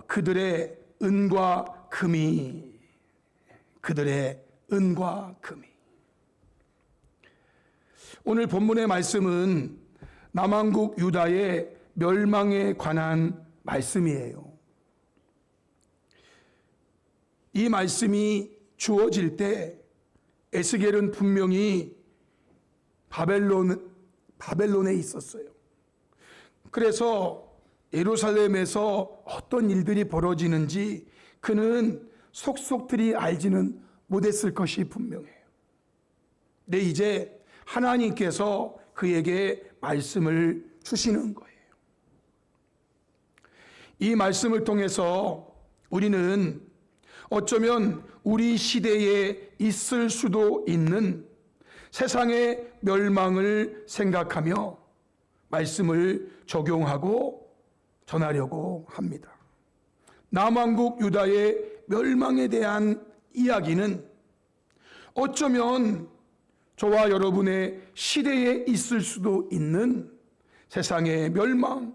그들의 은과 금이 오늘 본문의 말씀은 남왕국 유다의 멸망에 관한 말씀이에요. 이 말씀이 주어질 때 에스겔은 분명히 바벨론에 있었어요. 그래서 예루살렘에서 어떤 일들이 벌어지는지 그는 속속들이 알지는 못했을 것이 분명해요. 근데 이제 하나님께서 그에게 말씀을 주시는 거예요. 이 말씀을 통해서 우리는 어쩌면 우리 시대에 있을 수도 있는 세상의 멸망을 생각하며 말씀을 적용하고 전하려고 합니다. 남왕국 유다의 멸망에 대한 이야기는 어쩌면 저와 여러분의 시대에 있을 수도 있는 세상의 멸망을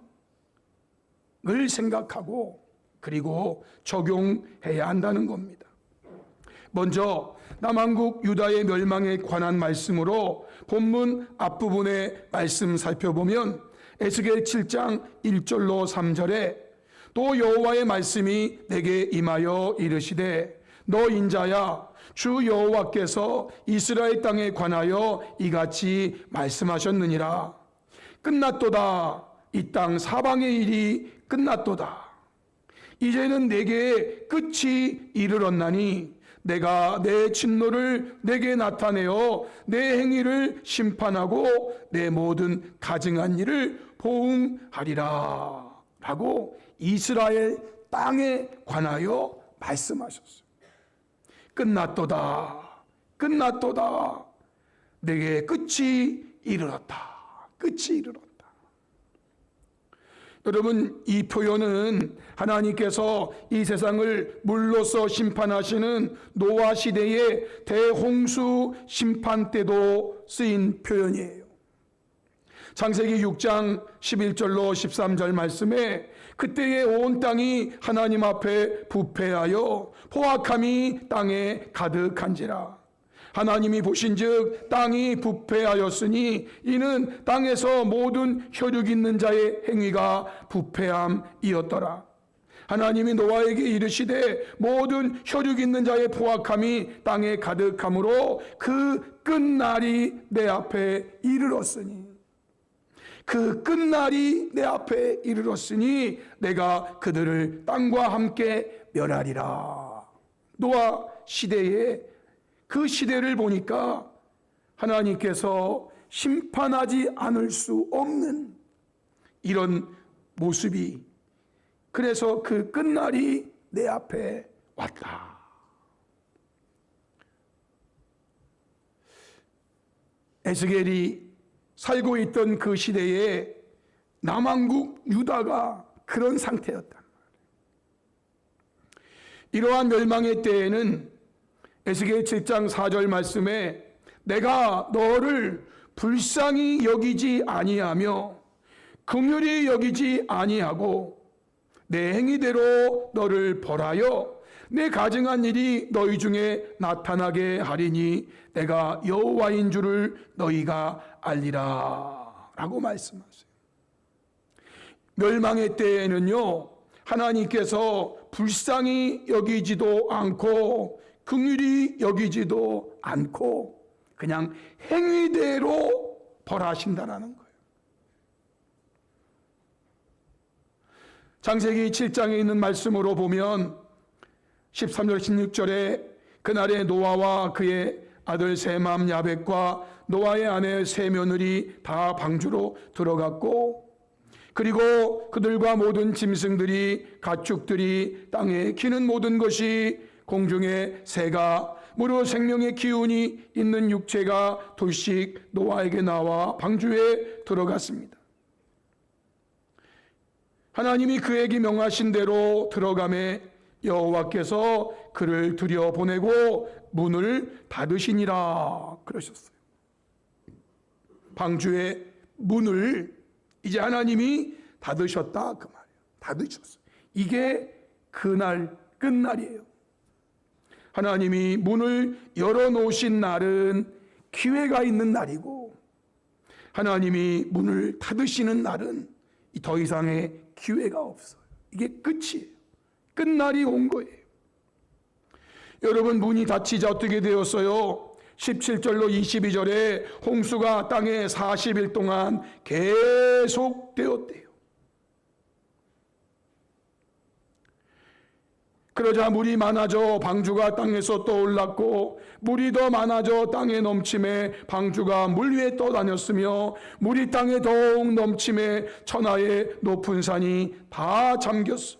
생각하고 그리고 적용해야 한다는 겁니다. 먼저 남왕국 유다의 멸망에 관한 말씀으로 본문 앞부분의 말씀 살펴보면 에스겔 7장 1절로 3절에 또 여호와의 말씀이 내게 임하여 이르시되 너 인자야 주 여호와께서 이스라엘 땅에 관하여 이같이 말씀하셨느니라. 끝났도다. 이 땅 사방의 일이 끝났도다. 이제는 내게 끝이 이르렀나니 내가 내 진노를 내게 나타내어 내 행위를 심판하고 내 모든 가증한 일을 보응하리라 라고 이스라엘 땅에 관하여 말씀하셨어요. 끝났도다. 끝났도다. 내게 끝이 이르렀다. 끝이 이르렀다. 여러분, 이 표현은 하나님께서 이 세상을 물로써 심판하시는 노아 시대의 대홍수 심판 때도 쓰인 표현이에요. 창세기 6장 11절로 13절 말씀에 그때의 온 땅이 하나님 앞에 부패하여 포악함이 땅에 가득한지라. 하나님이 보신즉 땅이 부패하였으니 이는 땅에서 모든 혈육 있는 자의 행위가 부패함이었더라. 하나님이 노아에게 이르시되 모든 혈육 있는 자의 포악함이 땅에 가득함으로 그 끝날이 내 앞에 이르렀으니 그 끝날이 내 앞에 이르렀으니 내가 그들을 땅과 함께 멸하리라. 노아 시대에 그 시대를 보니까 하나님께서 심판하지 않을 수 없는 이런 모습이, 그래서 그 끝날이 내 앞에 왔다. 에스겔이 살고 있던 그 시대에 남왕국 유다가 그런 상태였단 말이에요. 이러한 멸망의 때에는 에스겔 7장 4절 말씀에 내가 너를 불쌍히 여기지 아니하며 긍휼히 여기지 아니하고 내 행위대로 너를 벌하여 내 가증한 일이 너희 중에 나타나게 하리니 내가 여호와인 줄을 너희가 알리라 라고 말씀하세요. 멸망의 때에는요, 하나님께서 불쌍히 여기지도 않고 긍휼히 여기지도 않고 그냥 행위대로 벌하신다라는 거예요. 창세기 7장에 있는 말씀으로 보면 13절 16절에 그날에 노아와 그의 아들 셈함 야벳과 노아의 아내 세 며느리 다 방주로 들어갔고 그리고 그들과 모든 짐승들이 가축들이 땅에 기는 모든 것이 공중의 새가 무릇 생명의 기운이 있는 육체가 둘씩 노아에게 나와 방주에 들어갔습니다. 하나님이 그에게 명하신 대로 들어가매 여호와께서 그를 들여보내고 문을 닫으시니라 그러셨어요. 방주의 문을 이제 하나님이 닫으셨다 그 말이에요. 닫으셨어요. 이게 그날 끝날이에요. 하나님이 문을 열어놓으신 날은 기회가 있는 날이고, 하나님이 문을 닫으시는 날은 더 이상의 기회가 없어요. 이게 끝이에요. 끝날이 온 거예요. 여러분, 문이 닫히자 어떻게 되었어요? 17절로 22절에 홍수가 땅에 40일 동안 계속 되었대요. 그러자 물이 많아져 방주가 땅에서 떠올랐고, 물이 더 많아져 땅에 넘침에 방주가 물 위에 떠다녔으며, 물이 땅에 더욱 넘침에 천하의 높은 산이 다 잠겼어.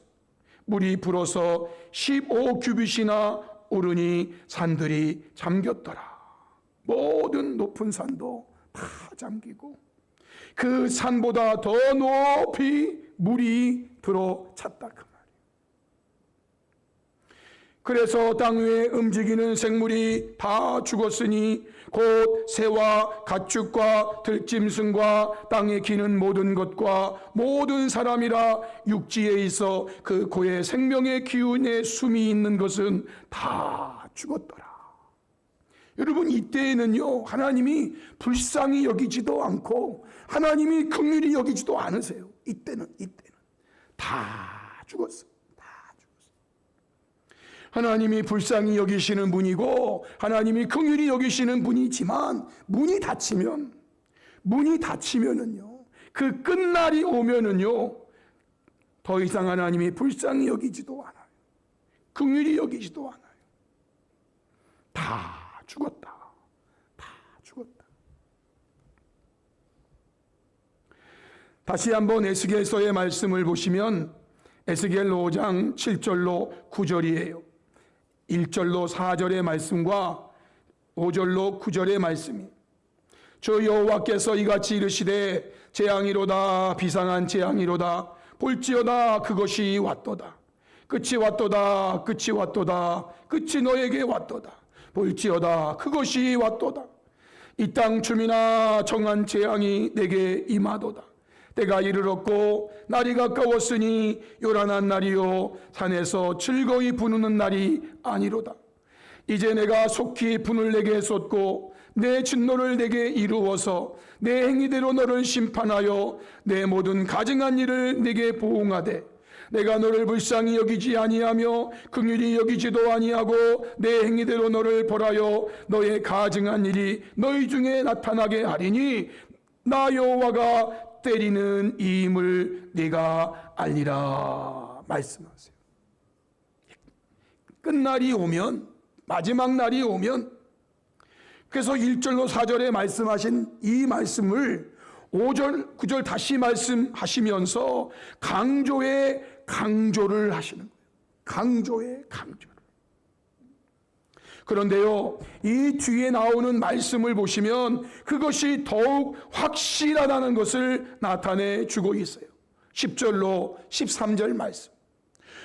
물이 불어서 15규빗이나 오르니 산들이 잠겼더라. 모든 높은 산도 다 잠기고 그 산보다 더 높이 물이 들어찼다, 그 말이에요. 그래서 땅 위에 움직이는 생물이 다 죽었으니 곧 새와 가축과 들짐승과 땅에 기는 모든 것과 모든 사람이라 육지에 있어 그 고의 생명의 기운에 숨이 있는 것은 다 죽었더라. 여러분, 이때에는요, 하나님이 불쌍히 여기지도 않고 하나님이 긍휼히 여기지도 않으세요. 이때는 다 죽었어요. 하나님이 불쌍히 여기시는 분이고 하나님이 긍휼히 여기시는 분이지만, 문이 닫히면은요, 그 끝날이 오면은요, 더 이상 하나님이 불쌍히 여기지도 않아요. 긍휼히 여기지도 않아요. 다 죽었다. 다시 한번 에스겔서의 말씀을 보시면 에스겔 5장 7절로 9절이에요. 1절로 4절의 말씀과 5절로 9절의 말씀이, 주 여호와께서 이같이 이르시되 재앙이로다, 비상한 재앙이로다. 볼지어다, 그것이 왔도다. 끝이 왔도다, 끝이 왔도다. 끝이 너에게 왔도다. 볼지어다, 그것이 왔도다. 이 땅 주민아, 정한 재앙이 내게 임하도다. 때가 이르렀고 날이 가까웠으니 요란한 날이요 산에서 즐거이 부르는 날이 아니로다. 이제 내가 속히 분을 내게 쏟고 내 진노를 내게 이루어서 내 행위대로 너를 심판하여 내 모든 가증한 일을 내게 보응하되, 내가 너를 불쌍히 여기지 아니하며 긍휼히 여기지도 아니하고 내 행위대로 너를 벌하여 너의 가증한 일이 너희 중에 나타나게 하리니 나 여호와가 때리는 이임을 네가 알리라 말씀하세요. 끝날이 오면, 마지막 날이 오면, 그래서 1절로 4절에 말씀하신 이 말씀을 5절, 9절 다시 말씀하시면서 강조를 하시는 거예요. 강조를. 그런데요, 이 뒤에 나오는 말씀을 보시면 그것이 더욱 확실하다는 것을 나타내 주고 있어요. 10절로 13절 말씀.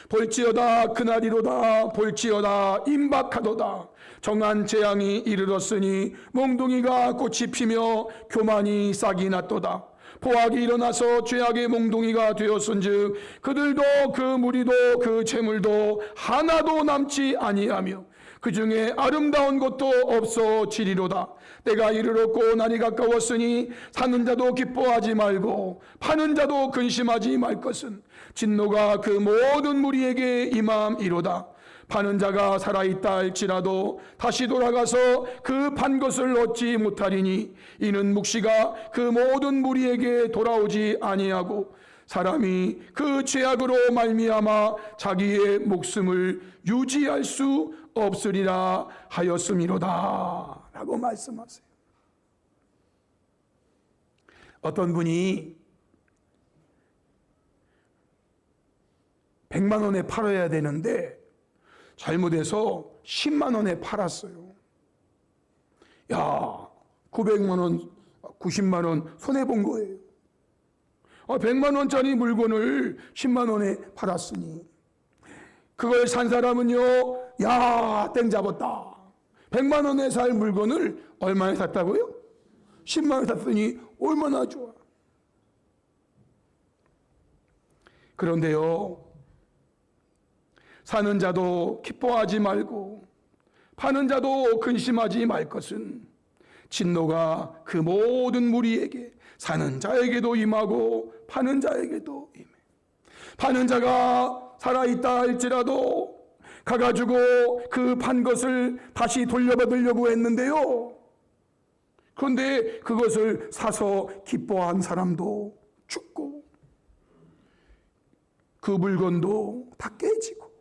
볼지어다, 그날이로다. 볼지어다, 임박하도다. 정한 재앙이 이르렀으니 몽둥이가 꽃이 피며 교만이 싹이 났도다. 포악이 일어나서 죄악의 몽둥이가 되었은즉 그들도 그 무리도 그 재물도 하나도 남지 아니하며 그 중에 아름다운 것도 없어지리로다. 때가 이르렀고 날이 가까웠으니 사는 자도 기뻐하지 말고 파는 자도 근심하지 말 것은 진노가 그 모든 무리에게 임함이로다. 파는 자가 살아있다 할지라도 다시 돌아가서 그 판 것을 얻지 못하리니 이는 묵시가 그 모든 무리에게 돌아오지 아니하고 사람이 그 죄악으로 말미암아 자기의 목숨을 유지할 수 없으리라 하였음이로다 라고 말씀하세요. 어떤 분이 100만 원에 팔아야 되는데 잘못해서 10만 원에 팔았어요. 야, 900만 원, 90만 원 손해본 거예요. 100만 원짜리 물건을 10만 원에 팔았으니 그걸 산 사람은요, 야, 땡 잡았다. 100만 원에 살 물건을 얼마에 샀다고요? 10만 원에 샀으니 얼마나 좋아. 그런데요, 사는 자도 기뻐하지 말고 파는 자도 근심하지 말 것은 진노가 그 모든 무리에게, 사는 자에게도 임하고 파는 자에게도 임해. 파는 자가 살아있다 할지라도 가가지고 그 판 것을 다시 돌려받으려고 했는데요, 그런데 그것을 사서 기뻐한 사람도 죽고 그 물건도 다 깨지고,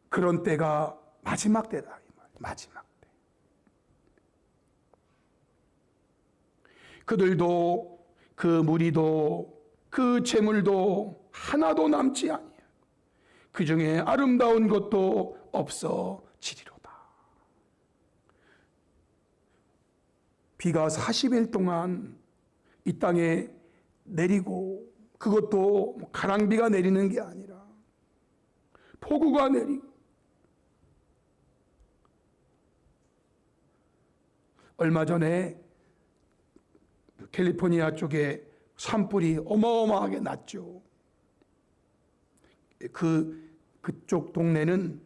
그런 때가 마지막 때다. 마지막 때. 그들도 그 무리도 그 재물도 하나도 남지 아니하고 그 중에 아름다운 것도 없어지리로다. 비가 40일 동안 이 땅에 내리고, 그것도 가랑비가 내리는 게 아니라 폭우가 내리고, 얼마 전에 캘리포니아 쪽에 산불이 어마어마하게 났죠. 그쪽 동네는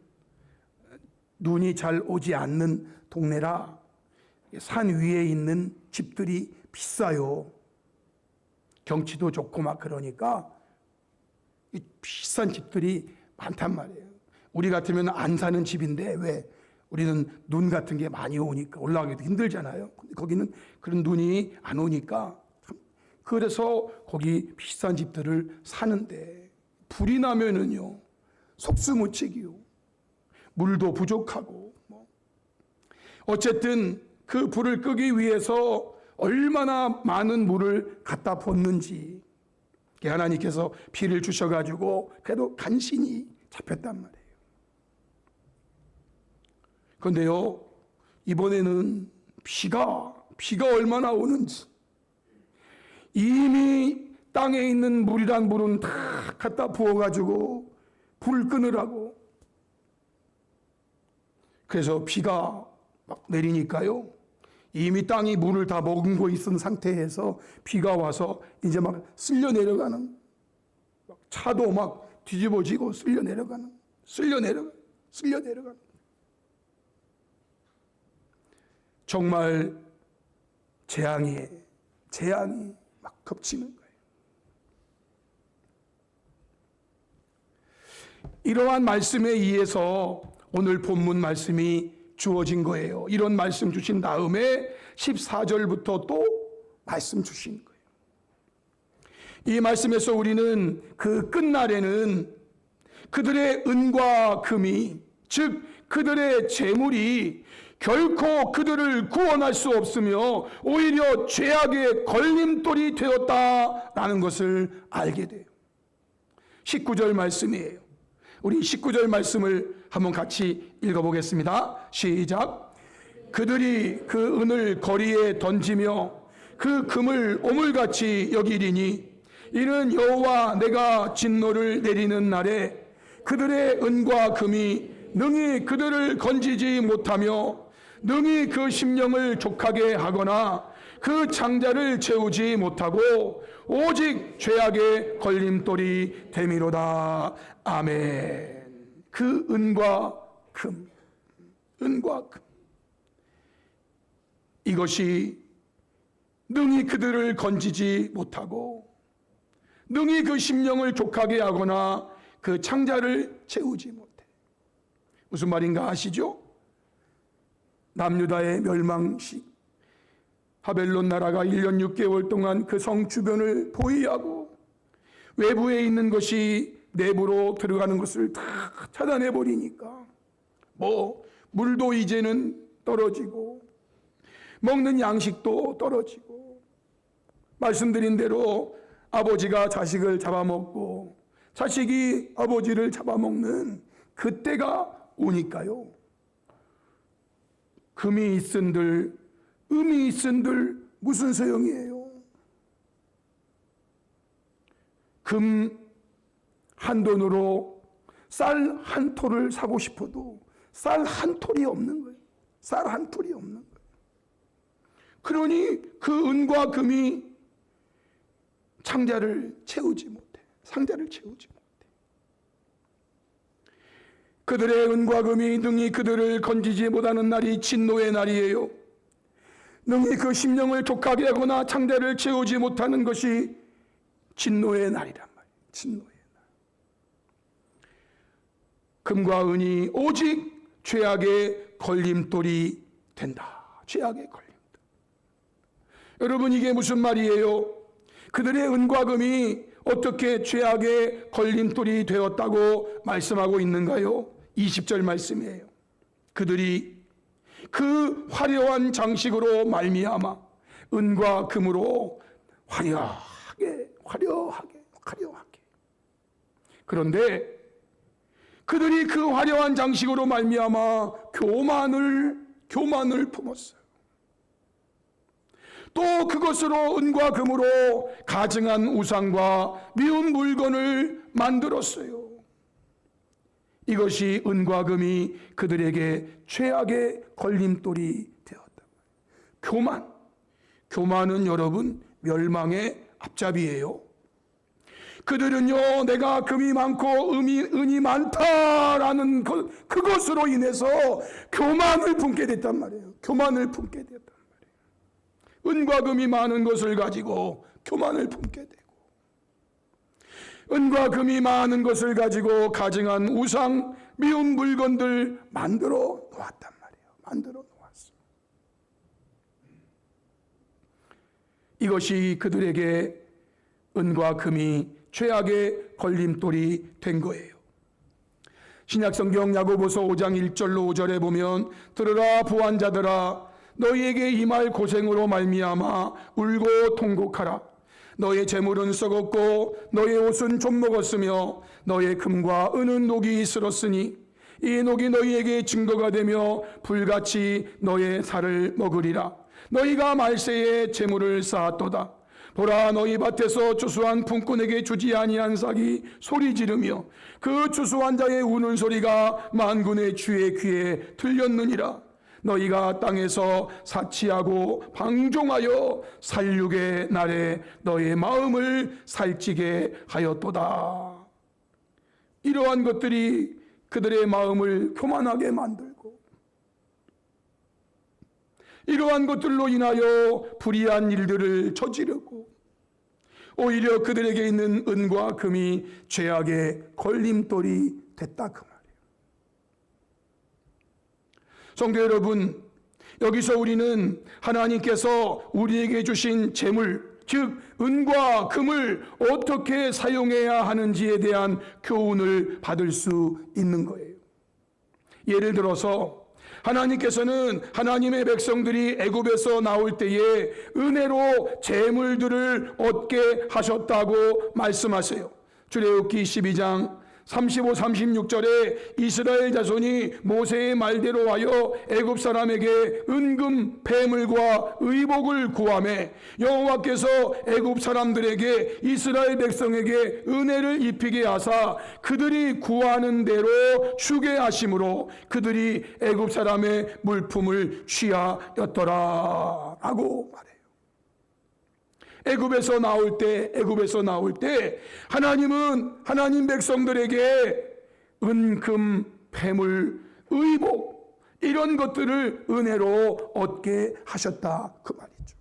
눈이 잘 오지 않는 동네라 산 위에 있는 집들이 비싸요. 경치도 좋고 막 그러니까 비싼 집들이 많단 말이에요. 우리 같으면 안 사는 집인데, 왜? 우리는 눈 같은 게 많이 오니까 올라가기도 힘들잖아요. 근데 거기는 그런 눈이 안 오니까, 그래서 거기 비싼 집들을 사는데 불이 나면은요, 속수무책이요. 물도 부족하고 어쨌든 그 불을 끄기 위해서 얼마나 많은 물을 갖다 붓는지 하나님께서 비를 주셔가지고 그래도 간신히 잡혔단 말이에요. 그런데요, 이번에는 비가 얼마나 오는지, 이미 땅에 있는 물이란 물은 다 갖다 부어가지고 불을 끄느라고. 그래서 비가 막 내리니까요, 이미 땅이 물을 다 머금고 있는 상태에서 비가 와서 이제 막 쓸려 내려가는, 차도 막 뒤집어지고 쓸려 내려가는. 정말 재앙이 막 겹치는 거예요. 이러한 말씀에 의해서 오늘 본문 말씀이 주어진 거예요. 이런 말씀 주신 다음에 14절부터 또 말씀 주신 거예요. 이 말씀에서 우리는 그 끝날에는 그들의 은과 금이, 즉 그들의 재물이 결코 그들을 구원할 수 없으며 오히려 죄악의 걸림돌이 되었다라는 것을 알게 돼요. 19절 말씀이에요. 우리 19절 말씀을 한번 같이 읽어보겠습니다. 시작. 그들이 그 은을 거리에 던지며 그 금을 오물같이 여기리니 이는 여호와 내가 진노를 내리는 날에 그들의 은과 금이 능히 그들을 건지지 못하며 능히 그 심령을 족하게 하거나 그 창자를 채우지 못하고 오직 죄악의 걸림돌이 됨이로다. 아멘. 그 은과 금, 이것이 능히 그들을 건지지 못하고 능히 그 심령을 족하게 하거나 그 창자를 채우지 못해. 무슨 말인가 아시죠? 남유다의 멸망식, 바벨론 나라가 1년 6개월 동안 그 성 주변을 포위하고 외부에 있는 것이 내부로 들어가는 것을 다 차단해 버리니까 물도 이제는 떨어지고 먹는 양식도 떨어지고, 말씀드린 대로 아버지가 자식을 잡아먹고 자식이 아버지를 잡아먹는 그때가 오니까요, 금이 있은들 음이 있은들 무슨 소용이에요? 금 한 돈으로 쌀 한 톨을 사고 싶어도 쌀 한 톨이 없는 거예요. 쌀 한 톨이 없는 거예요. 그러니 그 은과 금이 상자를 채우지 못해. 그들의 은과 금이 능히 그들을 건지지 못하는 날이 진노의 날이에요. 능히 그 심령을 독하게 하거나 창자를 채우지 못하는 것이 진노의 날이란 말이에요. 진노의 날. 금과 은이 오직 죄악의 걸림돌이 된다. 죄악의 걸림돌. 여러분, 이게 무슨 말이에요? 그들의 은과 금이 어떻게 죄악의 걸림돌이 되었다고 말씀하고 있는가요? 20절 말씀이에요. 그들이 그 화려한 장식으로 말미암아 은과 금으로 화려하게. 그런데 그들이 그 화려한 장식으로 말미암아 교만을 품었어요. 또 그것으로 은과 금으로 가증한 우상과 미운 물건을 만들었어요. 이것이 은과 금이 그들에게 최악의 걸림돌이 되었다. 교만은 여러분 멸망의 앞잡이예요. 그들은요, 내가 금이 많고 은이 많다라는 그것으로 인해서 교만을 품게 됐단 말이에요. 은과 금이 많은 것을 가지고 교만을 품게 되고, 은과 금이 많은 것을 가지고 가증한 우상, 미운 물건들 만들어 놓았단 말이에요. 이것이 그들에게 은과 금이 죄악의 걸림돌이 된 거예요. 신약성경 야고보서 5장 1절로 5절에 보면, 들으라 부한자들아, 너희에게 임할 고생으로 말미암아 울고 통곡하라. 너의 재물은 썩었고 너의 옷은 좀 먹었으며 너의 금과 은은 녹이 슬었으니 이 녹이 너희에게 증거가 되며 불같이 너의 살을 먹으리라. 너희가 말세에 재물을 쌓았도다. 보라, 너희 밭에서 추수한 품꾼에게 주지 아니한 삭이 소리 지르며 그 추수한 자의 우는 소리가 만군의 주의 귀에 들렸느니라. 너희가 땅에서 사치하고 방종하여 살육의 날에 너의 마음을 살찌게 하였도다. 이러한 것들이 그들의 마음을 교만하게 만들고, 이러한 것들로 인하여 불의한 일들을 저지르고, 오히려 그들에게 있는 은과 금이 죄악의 걸림돌이 됐다, 그 말이에요. 성도 여러분, 여기서 우리는 하나님께서 우리에게 주신 재물, 즉 은과 금을 어떻게 사용해야 하는지에 대한 교훈을 받을 수 있는 거예요. 예를 들어서 하나님께서는 하나님의 백성들이 애굽에서 나올 때에 은혜로 재물들을 얻게 하셨다고 말씀하세요. 출애굽기 12장 35, 36절에 이스라엘 자손이 모세의 말대로 하여 애굽 사람에게 은금 폐물과 의복을 구하매 여호와께서 애굽 사람들에게 이스라엘 백성에게 은혜를 입히게 하사 그들이 구하는 대로 주게 하심으로 그들이 애굽 사람의 물품을 취하였더라 라고 말해요. 애굽에서 나올 때 하나님은 하나님 백성들에게 은금, 폐물, 의복 이런 것들을 은혜로 얻게 하셨다 그 말이죠.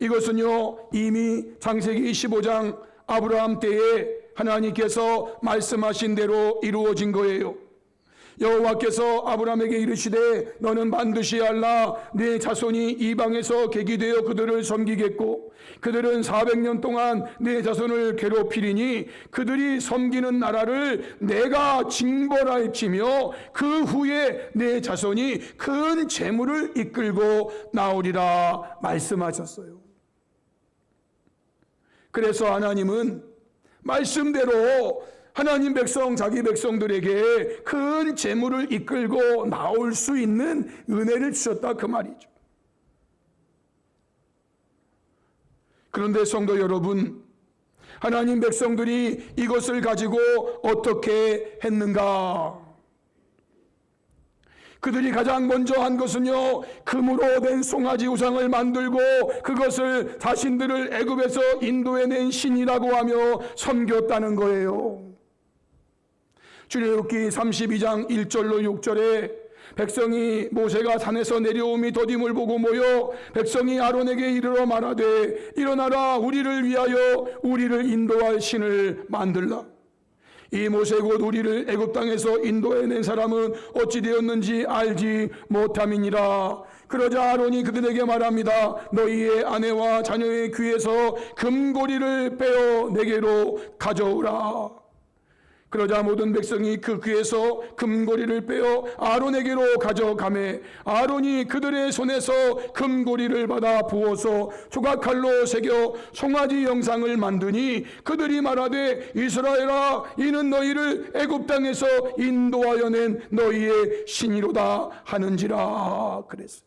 이것은요 이미 창세기 15장 아브라함 때에 하나님께서 말씀하신 대로 이루어진 거예요. 여호와께서 아브라함에게 이르시되 너는 반드시 알라 네 자손이 이방에서 객이 되어 그들을 섬기겠고 그들은 400년 동안 네 자손을 괴롭히리니 그들이 섬기는 나라를 내가 징벌할지며 그 후에 네 자손이 큰 재물을 이끌고 나오리라 말씀하셨어요. 그래서 하나님은 말씀대로 하나님 백성, 자기 백성들에게 큰 재물을 이끌고 나올 수 있는 은혜를 주셨다 그 말이죠. 그런데 성도 여러분, 하나님 백성들이 이것을 가지고 어떻게 했는가? 그들이 가장 먼저 한 것은요, 금으로 된 송아지 우상을 만들고 그것을 자신들을 애굽에서 인도해낸 신이라고 하며 섬겼다는 거예요. 출애굽기 32장 1절로 6절에 백성이 모세가 산에서 내려옴이 더딤을 보고 모여 백성이 아론에게 이르러 말하되 일어나라, 우리를 위하여 우리를 인도할 신을 만들라. 이 모세 곧 우리를 애굽 땅에서 인도해낸 사람은 어찌 되었는지 알지 못함이니라. 그러자 아론이 그들에게 말합니다. 너희의 아내와 자녀의 귀에서 금고리를 빼어 내게로 가져오라. 그러자 모든 백성이 그 귀에서 금고리를 빼어 아론에게로 가져가매 아론이 그들의 손에서 금고리를 받아 부어서 조각칼로 새겨 송아지 형상을 만드니 그들이 말하되 이스라엘아, 이는 너희를 애굽 땅에서 인도하여 낸 너희의 신이로다 하는지라. 그랬어요.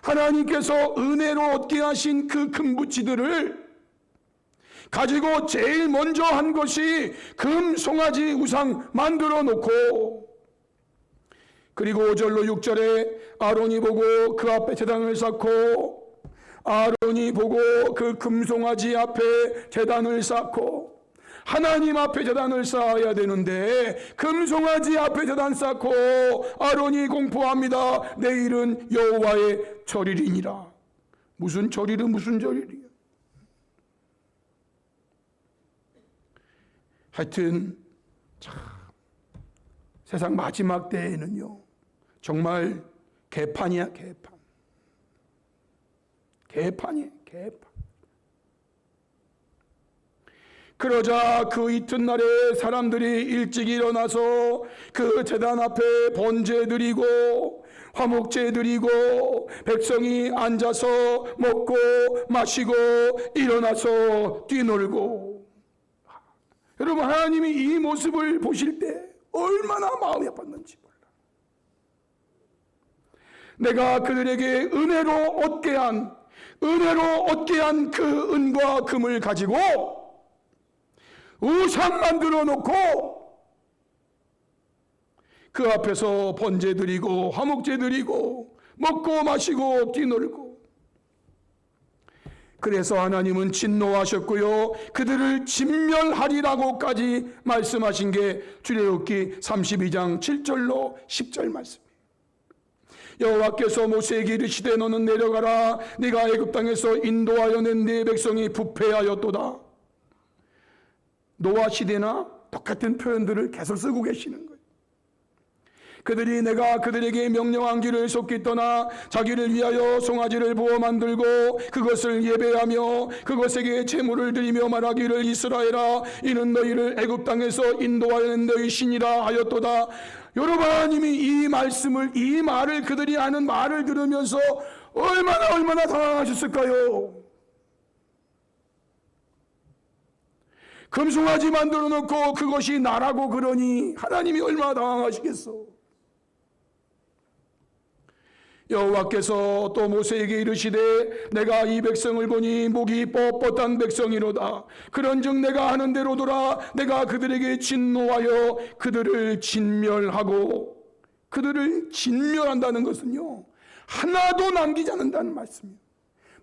하나님께서 은혜로 얻게 하신 그 금붙이들을 가지고 제일 먼저 한 것이 금 송아지 우상 만들어 놓고, 그리고 5절로 6절에 아론이 보고 그 앞에 제단을 쌓고, 아론이 보고 그 금송아지 앞에 제단을 쌓고, 하나님 앞에 제단을 쌓아야 되는데 금송아지 앞에 제단 쌓고 아론이 공포합니다. 내일은 여호와의 절일이니라. 무슨 절일은 무슨 절일이야. 하여튼 참 세상 마지막 때에는요 정말 개판이야. 개판이에요. 그러자 그 이튿날에 사람들이 일찍 일어나서 그 제단 앞에 번제 드리고 화목제 드리고 백성이 앉아서 먹고 마시고 일어나서 뛰놀고, 여러분 하나님이 이 모습을 보실 때 얼마나 마음이 아팠는지 몰라. 내가 그들에게 은혜로 얻게 한 그 은과 금을 가지고 우상 만들어 놓고 그 앞에서 번제 드리고 화목제 드리고 먹고 마시고 뛰놀고, 그래서 하나님은 진노하셨고요 그들을 진멸하리라고까지 말씀하신 게 출애굽기 32장 7절로 10절 말씀이에요. 여호와께서 모세에게 이르시되 너는 내려가라, 네가 애굽 땅에서 인도하여 낸 네 백성이 부패하였도다. 노아 시대나 똑같은 표현들을 계속 쓰고 계시는 거예요. 그들이 내가 그들에게 명령한 길을 속히 떠나 자기를 위하여 송아지를 부어 만들고 그것을 예배하며 그것에게 제물을 드리며 말하기를 이스라엘아, 이는 너희를 애굽 땅에서 인도하여 낸 너희 신이라 하였도다. 여러분 하나님이 이 말을 그들이 하는 말을 들으면서 얼마나 당황하셨을까요? 금송아지 만들어 놓고 그것이 나라고 그러니 하나님이 얼마나 당황하시겠어. 여호와께서 또 모세에게 이르시되 내가 이 백성을 보니 목이 뻣뻣한 백성이로다. 그런즉 내가 하는 대로더라. 내가 그들에게 진노하여 그들을 진멸하고, 그들을 진멸한다는 것은요 하나도 남기지 않는다는 말씀이에요.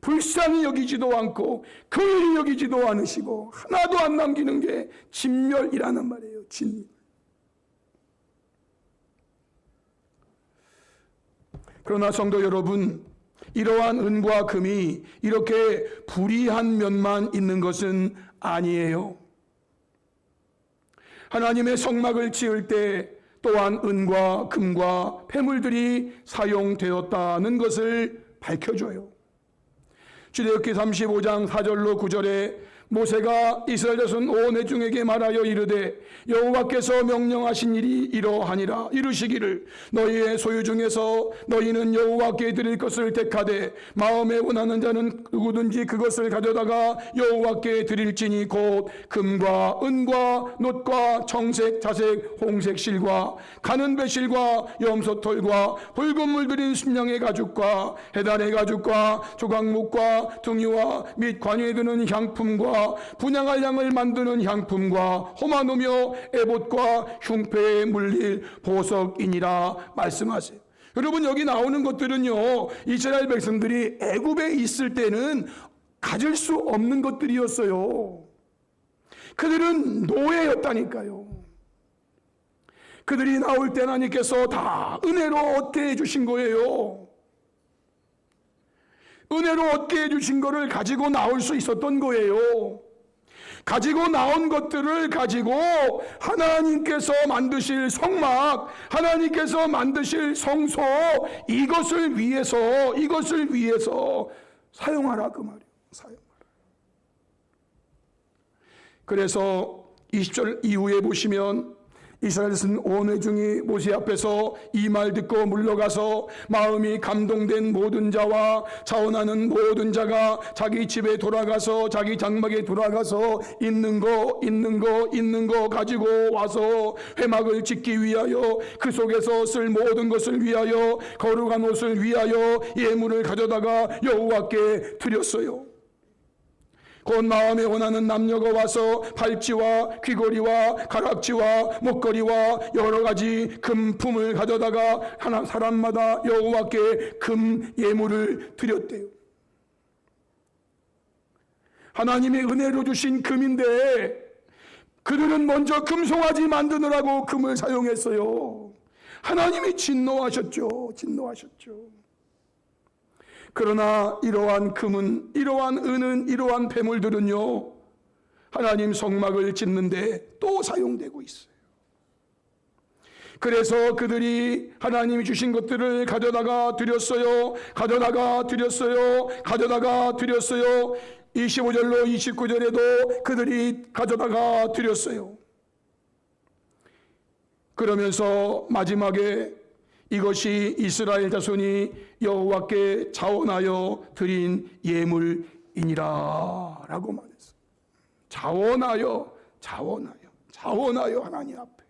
불쌍히 여기지도 않고 긍휼히 여기지도 않으시고 하나도 안 남기는 게 진멸이라는 말이에요. 진멸. 그러나 성도 여러분, 이러한 은과 금이 이렇게 불의한 면만 있는 것은 아니에요. 하나님의 성막을 지을 때 또한 은과 금과 폐물들이 사용되었다는 것을 밝혀줘요. 출애굽기 35장 4절로 9절에 모세가 이스라엘 자손 온 회중에게 말하여 이르되 여호와께서 명령하신 일이 이러하니라. 이르시기를 너희의 소유 중에서 너희는 여호와께 드릴 것을 택하되 마음에 원하는 자는 누구든지 그것을 가져다가 여호와께 드릴지니 곧 금과 은과 놋과 청색 자색 홍색 실과 가는 배실과 염소털과 붉은 물 들인 순양의 가죽과 해달의 가죽과 조각목과 등유와 및 관유에 드는 향품과 분향할 양을 만드는 향품과 호마노며 에봇과 흉패에 물릴 보석이니라 말씀하세요. 여러분, 여기 나오는 것들은요, 이스라엘 백성들이 애굽에 있을 때는 가질 수 없는 것들이었어요. 그들은 노예였다니까요. 그들이 나올 때 하나님께서 다 은혜로 얻게 해주신 거예요. 은혜로 얻게 해주신 거를 가지고 나올 수 있었던 거예요. 가지고 나온 것들을 가지고 하나님께서 만드실 성막, 하나님께서 만드실 성소, 이것을 위해서 사용하라, 그 말이에요. 사용하라. 그래서 20절 이후에 보시면 이스라엘에서는 온 회중이 모세 앞에서 이 말 듣고 물러가서 마음이 감동된 모든 자와 자원하는 모든 자가 자기 집에 돌아가서 자기 장막에 돌아가서 있는 거 가지고 와서 회막을 짓기 위하여 그 속에서 쓸 모든 것을 위하여 거룩한 옷을 위하여 예물을 가져다가 여호와께 드렸어요. 곧 마음에 원하는 남녀가 와서 팔찌와 귀걸이와 가락지와 목걸이와 여러 가지 금품을 가져다가 하나 사람마다 여호와께 금 예물을 드렸대요. 하나님의 은혜로 주신 금인데 그들은 먼저 금송아지 만드느라고 금을 사용했어요. 하나님이 진노하셨죠. 그러나 이러한 금은, 이러한 은은, 이러한 폐물들은요, 하나님 성막을 짓는데 또 사용되고 있어요. 그래서 그들이 하나님이 주신 것들을 가져다가 드렸어요. 25절로 29절에도 그들이 가져다가 드렸어요. 그러면서 마지막에 이것이 이스라엘 자손이 여호와께 자원하여 드린 예물이니라 라고 말했어요. 자원하여 하나님 앞에.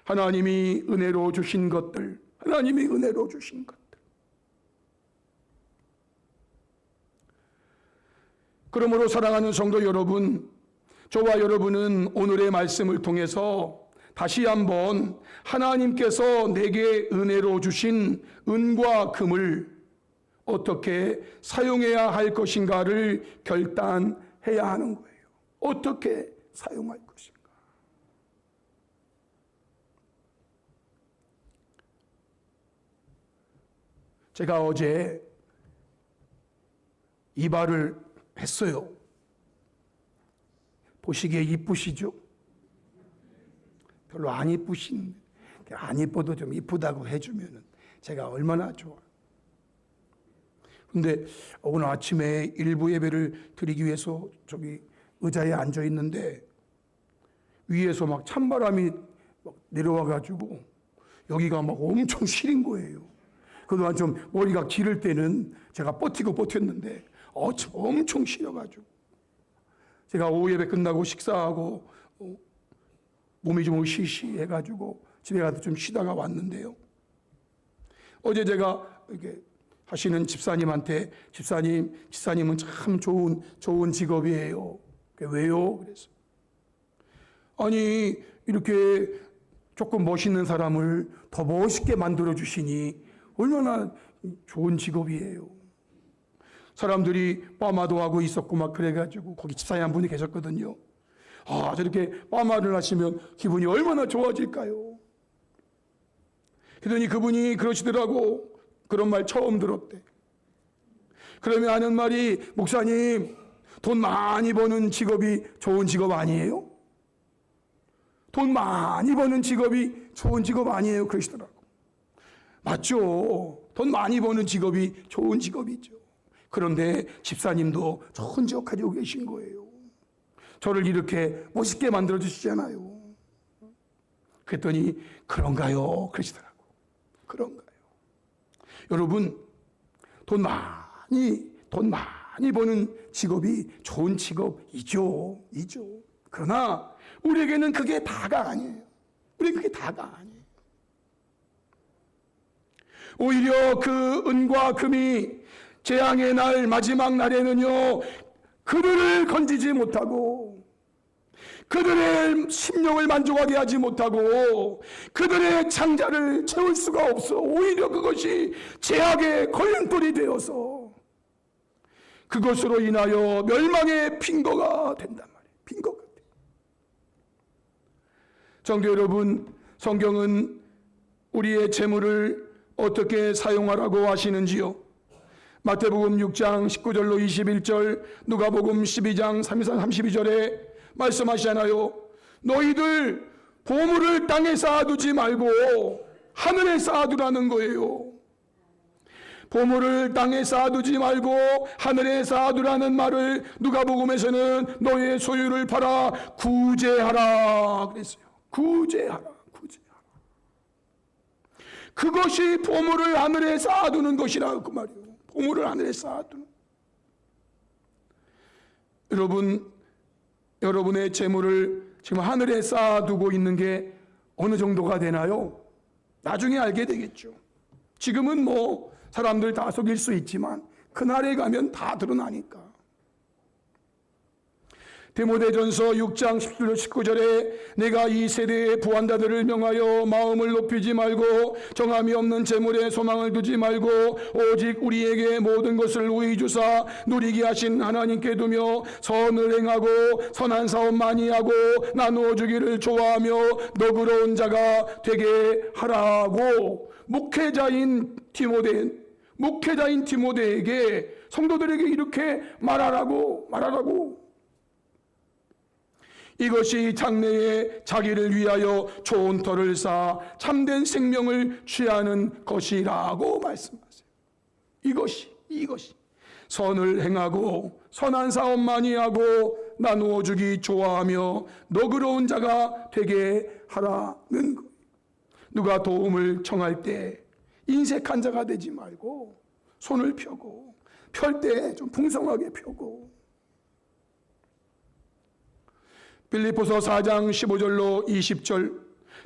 하나님이 은혜로 주신 것들, 그러므로 사랑하는 성도 여러분, 저와 여러분은 오늘의 말씀을 통해서 다시 한번 하나님께서 내게 은혜로 주신 은과 금을 어떻게 사용해야 할 것인가를 결단해야 하는 거예요. 어떻게 사용할 것인가. 제가 어제 이발을 했어요. 보시기에 이쁘시죠? 별로 안 이쁘신, 안 이뻐도 좀 이쁘다고 해주면 제가 얼마나 좋아. 근데 오늘 아침에 일부 예배를 드리기 위해서 저기 의자에 앉아 있는데 위에서 막 찬바람이 막 내려와가지고 여기가 막 엄청 시린 거예요. 그동안 좀 머리가 기를 때는 제가 버텼는데 엄청 시려가지고 제가 오후 예배 끝나고 식사하고 몸이 좀 으시시해가지고 집에 가서 좀 쉬다가 왔는데요. 어제 제가 이렇게 하시는 집사님한테 집사님은 참 좋은 직업이에요. 왜요? 그래서 아니 이렇게 조금 멋있는 사람을 더 멋있게 만들어 주시니 얼마나 좋은 직업이에요. 사람들이 파마도 하고 있었고 막 그래가지고 거기 집사님 한 분이 계셨거든요. 아, 저렇게 파마를 하시면 기분이 얼마나 좋아질까요? 그러더니 그분이 그러시더라고. 그런 말 처음 들었대. 그러면 하는 말이, 목사님, 돈 많이 버는 직업이 좋은 직업 아니에요? 돈 많이 버는 직업이 좋은 직업 아니에요? 그러시더라고. 맞죠. 돈 많이 버는 직업이 좋은 직업이죠. 그런데 집사님도 좋은 직업 가지고 계신 거예요. 저를 이렇게 멋있게 만들어 주시잖아요. 그랬더니 그런가요? 그러시더라고. 그런가요? 여러분, 돈 많이 버는 직업이 좋은 직업이죠. 그러나 우리에게는 그게 다가 아니에요. 오히려 그 은과 금이 재앙의 날, 마지막 날에는요, 그들을 건지지 못하고 그들의 심령을 만족하게 하지 못하고 그들의 창자를 채울 수가 없어. 오히려 그것이 제약의 걸림돌이 되어서 그것으로 인하여 멸망의 빈거가 된단 말이에요. 빈거가 돼. 성도 여러분, 성경은 우리의 재물을 어떻게 사용하라고 하시는지요? 마태복음 6장 19절로 21절, 누가복음 12장 32절에 말씀하시잖아요. 너희들 보물을 땅에 쌓아두지 말고 하늘에 쌓아두라는 거예요. 보물을 땅에 쌓아두지 말고 하늘에 쌓아두라는 말을 누가복음에서는 너의 소유를 팔아 구제하라 그랬어요. 구제하라. 그것이 보물을 하늘에 쌓아두는 것이라 그 말이에요. 보물을 하늘에 쌓아두는. 여러분의 재물을 지금 하늘에 쌓아두고 있는 게 어느 정도가 되나요? 나중에 알게 되겠죠. 지금은 뭐 사람들 다 속일 수 있지만 그날에 가면 다 드러나니까. 디모데전서 6장 19절에 내가 이 세대의 부한자들을 명하여 마음을 높이지 말고 정함이 없는 재물에 소망을 두지 말고 오직 우리에게 모든 것을 우히 주사 누리게 하신 하나님께 두며 선을 행하고 선한 사업 많이 하고 나누어 주기를 좋아하며 너그러운 자가 되게 하라고 목회자인 디모데에게 성도들에게 이렇게 말하라고. 이것이 장래에 자기를 위하여 좋은 터를 쌓아 참된 생명을 취하는 것이라고 말씀하세요. 이것이 선을 행하고 선한 사업 많이 하고 나누어 주기 좋아하며 너그러운 자가 되게 하라는 것. 누가 도움을 청할 때 인색한 자가 되지 말고 손을 펴고 펼 때 좀 풍성하게 펴고. 빌립보서 4장 15절로 20절,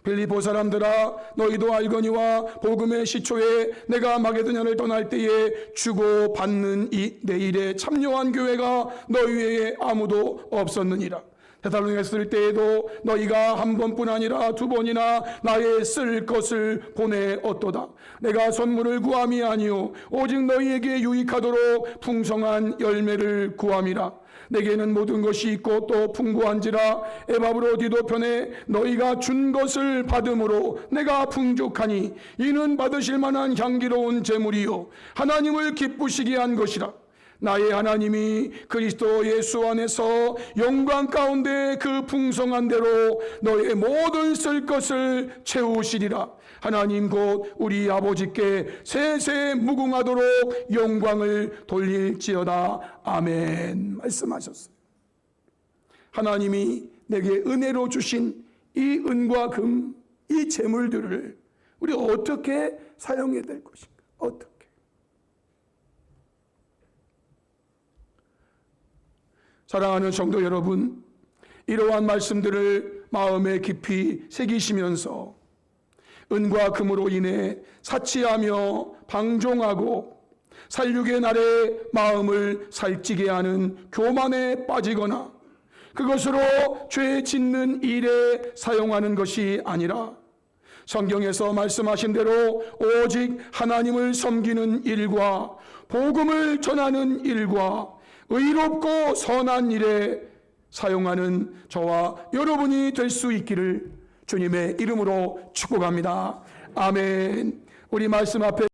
빌립보 사람들아 너희도 알거니와 복음의 시초에 내가 마게도냐를 떠날 때에 주고 받는 내 일에 참여한 교회가 너희 외에 아무도 없었느니라. 데살로니가에 있을 때에도 너희가 한 번뿐 아니라 두 번이나 나의 쓸 것을 보내었도다. 내가 선물을 구함이 아니요 오직 너희에게 유익하도록 풍성한 열매를 구함이라. 내게는 모든 것이 있고 또 풍부한지라 에바브로 디도편에 너희가 준 것을 받음으로 내가 풍족하니 이는 받으실 만한 향기로운 제물이요 하나님을 기쁘시게 한 것이라. 나의 하나님이 그리스도 예수 안에서 영광 가운데 그 풍성한 대로 너의 모든 쓸 것을 채우시리라. 하나님 곧 우리 아버지께 세세 무궁하도록 영광을 돌릴지어다. 아멘. 말씀하셨어요. 하나님이 내게 은혜로 주신 이 은과 금, 이 재물들을 우리 어떻게 사용해야 될 것인가? 어떻게? 사랑하는 성도 여러분, 이러한 말씀들을 마음에 깊이 새기시면서 은과 금으로 인해 사치하며 방종하고 살육의 날에 마음을 살찌게 하는 교만에 빠지거나 그것으로 죄 짓는 일에 사용하는 것이 아니라 성경에서 말씀하신 대로 오직 하나님을 섬기는 일과 복음을 전하는 일과 의롭고 선한 일에 사용하는 저와 여러분이 될 수 있기를 주님의 이름으로 축복합니다. 아멘. 우리 말씀 앞에